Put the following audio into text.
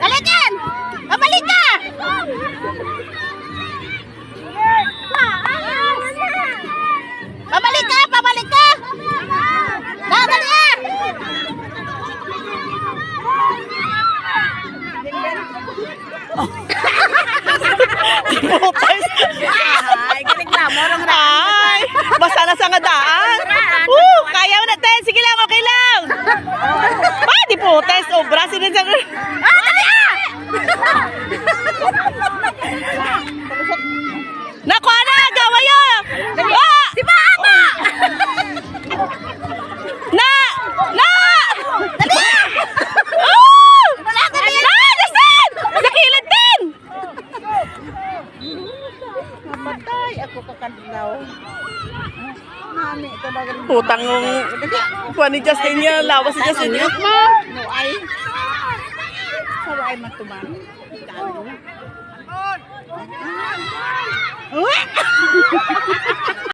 Dalikan! Pabalik ka! Pabalik ka! Pabalik ka! Dali ka! Ay, galing na mo rong Ay, basta na sa nga daan. Kaya mo na, te. Sige lang, okay lang. Ah, di po, te. Sobra. Sinin sa... Dali ka! Naku, na! Gawa yun! Ah! Si Mama! Na! Na! Dali ka! Oh! Wala ka rin! Na! Justin! Nakilid din! Mamatay ako kakadlaw. Mami, ito na galing. Putang ng... Kuha ni Justin niya. Lawas si Justin niya. No, ay. Sawa ay matuman. Kalo.